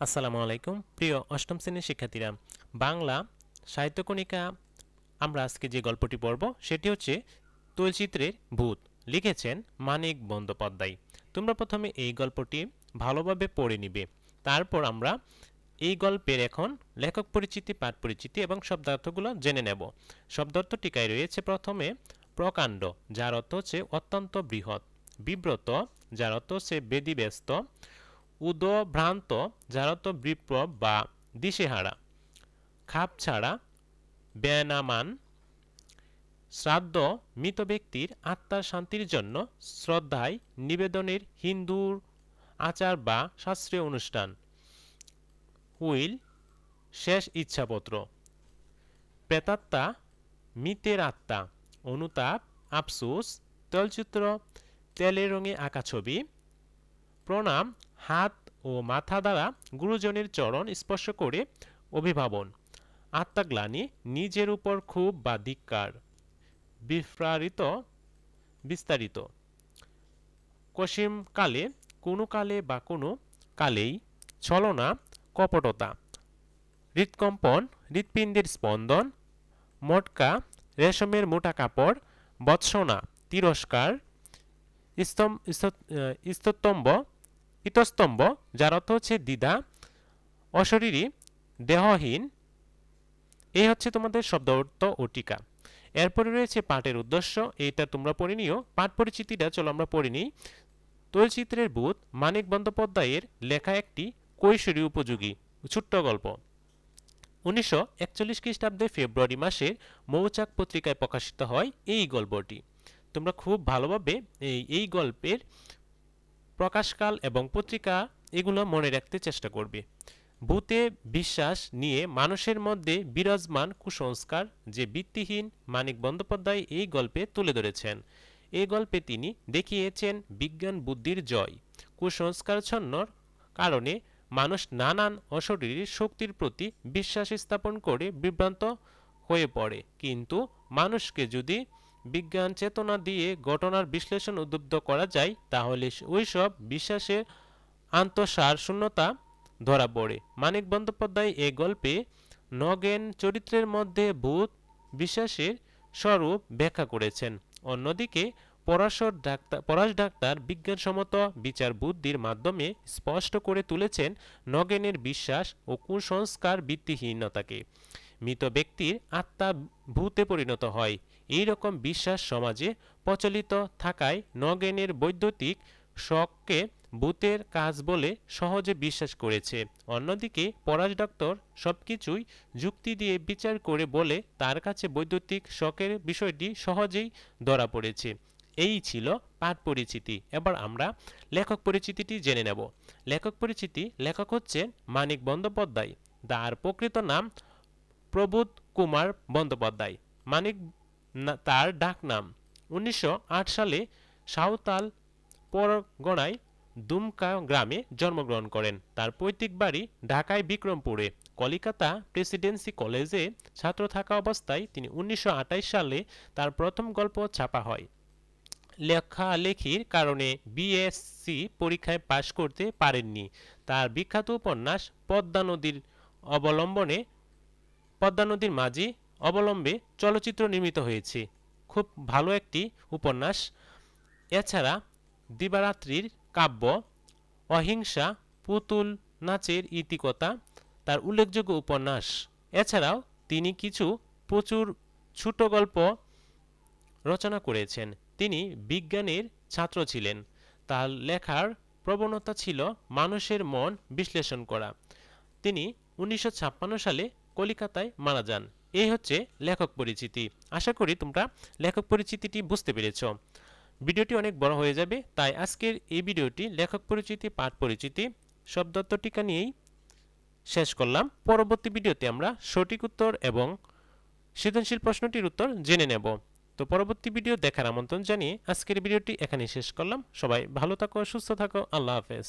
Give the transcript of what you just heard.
আসসালামু আলাইকুম প্রিয় অষ্টম শ্রেণীর শিক্ষার্থীরা। বাংলা সাহিত্যকণিকা আমরা আজকে যে গল্পটি পড়ব সেটি হচ্ছে তৈলচিত্রের ভূত। লিখেছেন মানিক বন্দ্যোপাধ্যায়। তোমরা প্রথমে এই গল্পটি ভালোভাবে পড়ে নিবে, তারপর আমরা এই গল্পের এখন লেখক পরিচিতি, পাঠ পরিচিতি এবং শব্দার্থগুলো জেনে নেব। শব্দার্থ টিকায় রয়েছে প্রথমে প্রকাণ্ড, যার অর্থ হচ্ছে অত্যন্ত বৃহৎ। বিব্রত, যার অর্থ হচ্ছে বেদিব্যস্ত। উদভ্রান্ত, যার অর্থ বিপ্লব বা দিশেহারা। খাপছাড়া, বেনামান। শ্রাদ্ধ, মৃত ব্যক্তির আত্মার শান্তির জন্য শ্রদ্ধায় নিবেদনের হিন্দুর আচার বা শাস্ত্রীয় অনুষ্ঠান। উইল, শেষ ইচ্ছাপত্র। প্রেতাত্মা, মৃতের আত্মা। অনুতাপ, আফসোস। তৈলচিত্র, তেলের রঙে আঁকা ছবি। প্রণাম, হাত ও মাথা দ্বারা গুরুজনের চরণ স্পর্শ করে অভিভাবন। আত্মগ্লানি, নিজের উপর ক্ষোভ বা ধিক্কার। বিস্তারিত। কসিম কালে, কোনো কালে বা কোনো কালেই। ছলনা, কপটতা। হৃৎকম্পন, হৃৎপিণ্ডের স্পন্দন। মটকা, রেশমের মোটা কাপড়। বৎসনা, তিরস্কার। স্তম্ভ, ইতস্তম্ভ, যার অর্থ হচ্ছে দ্বিধা। অশরীরী, দেহহীন। এই হচ্ছে তোমাদের শব্দ অর্থ ও টিকা। এরপরে রয়েছে পাঠের উদ্দেশ্য, এইটা তোমরা পড়ে নিও। পাঠ পরিচিতিটা চলো আমরা পড়ে নিই। তৈলচিত্রের ভূত মানিক বন্দ্যোপাধ্যায়ের লেখা একটি কৈশোরী উপযোগী ছোট্ট গল্প। 1941 খ্রিস্টাব্দে ফেব্রুয়ারি মাসের মৌচাক পত্রিকায় প্রকাশিত হয় এই গল্পটি। তোমরা খুব ভালোভাবে এই গল্পের প্রকাশকাল এবং পত্রিকা এগুলো মনে রাখতে চেষ্টা করবে। ভূতে বিশ্বাস নিয়ে মানুষের মধ্যে বিরাজমান কুসংস্কার যে ভিত্তিহীন, মানিক বন্দ্যোপাধ্যায় এই গল্পে তুলে ধরেছেন। এই গল্পে তিনি দেখিয়েছেন বিজ্ঞান বুদ্ধির জয়। কুসংস্কারচ্ছন্নর কারণে মানুষ নানান অশরীরী শক্তির প্রতি বিশ্বাস স্থাপন করে বিভ্রান্ত হয়ে পড়ে, কিন্তু মানুষকে যদি বিজ্ঞান চেতনা দিয়ে ঘটনার বিশ্লেষণ উদ্বুদ্ধ করা যায়, তাহলে ওইসব বিশ্বাসের আন্তঃসার শূন্যতা ধরা পড়ে। মানিক বন্দ্যোপাধ্যায় এ গল্পে নগেন চরিত্রের মধ্যে ভূত বিশ্বাসের স্বরূপ ব্যাখ্যা করেছেন। অন্যদিকে পরাশ ডাক্তার বিজ্ঞানসম্মত বিচার বুদ্ধির মাধ্যমে স্পষ্ট করে তুলেছেন নগেনের বিশ্বাস ও কুসংস্কার ভিত্তিহীনতাকে। মৃত ব্যক্তির আত্মা ভূতে পরিণত হয়, এই রকম বিশ্বাস সমাজে প্রচলিত থাকায় নগেনের বৈদ্যুতিক শখকে ভূতের কাজ বলে সহজে বিশ্বাস করেছে। অন্যদিকে পরাশ ডক্টর সবকিছুই যুক্তি দিয়ে বিচার করে বলে তার কাছে বৈদ্যুতিক শখের বিষয়টি সহজেই ধরা পড়েছে। এই ছিল পাঠ পরিচিতি। এবার আমরা লেখক পরিচিতিটি জেনে নেব। লেখক পরিচিতি, লেখক হচ্ছেন মানিক বন্দ্যোপাধ্যায়। তার প্রকৃত নাম প্রবোধ কুমার বন্দ্যোপাধ্যায়। মানিক তার ডাক নাম। 1908 সালে সাঁওতাল পরগনায় দুমকা গ্রামে জন্মগ্রহণ করেন। তার পৈতৃক বাড়ি ঢাকায় বিক্রমপুরে। কলিকাতা প্রেসিডেন্সি কলেজে ছাত্র থাকা অবস্থায় তিনি 1928 সালে তার প্রথম গল্প ছাপা হয়। লেখালেখির কারণে বিএসসি পরীক্ষায় পাশ করতে পারেননি। তার বিখ্যাত উপন্যাস পদ্মা নদীর মাঝি অবলম্বে চলচ্চিত্র নির্মিত হয়েছে। খুব ভালো একটি উপন্যাস। এছাড়া দিবারাত্রির কাব্য, অহিংসা, পুতুল নাচের ইতিকথা তার উল্লেখযোগ্য উপন্যাস। এছাড়াও তিনি প্রচুর ছোট গল্প রচনা করেছেন। তিনি বিজ্ঞানের ছাত্র ছিলেন। তার লেখার প্রবণতা ছিল মানুষের মন বিশ্লেষণ করা। তিনি 1956 সালে কলিকাতায় মারা যান। এই হচ্ছে লেখক পরিচিতি। আশা করি তোমরা লেখক পরিচিতিটি বুঝতে পেরেছ। ভিডিওটি অনেক বড় হয়ে যাবে, তাই আজকের এই ভিডিওটি লেখক পরিচিতি, পাঠ পরিচিতি, শব্দার্থ টিকা নিয়েই শেষ করলাম। পরবর্তী ভিডিওতে আমরা সঠিক উত্তর এবং সৃজনশীল প্রশ্নটির উত্তর জেনে নেব। তো পরবর্তী ভিডিও দেখার আমন্ত্রণ জানিয়ে আজকের ভিডিওটি এখানেই শেষ করলাম। সবাই ভালো থাকো, সুস্থ থাকো। আল্লাহ হাফেজ।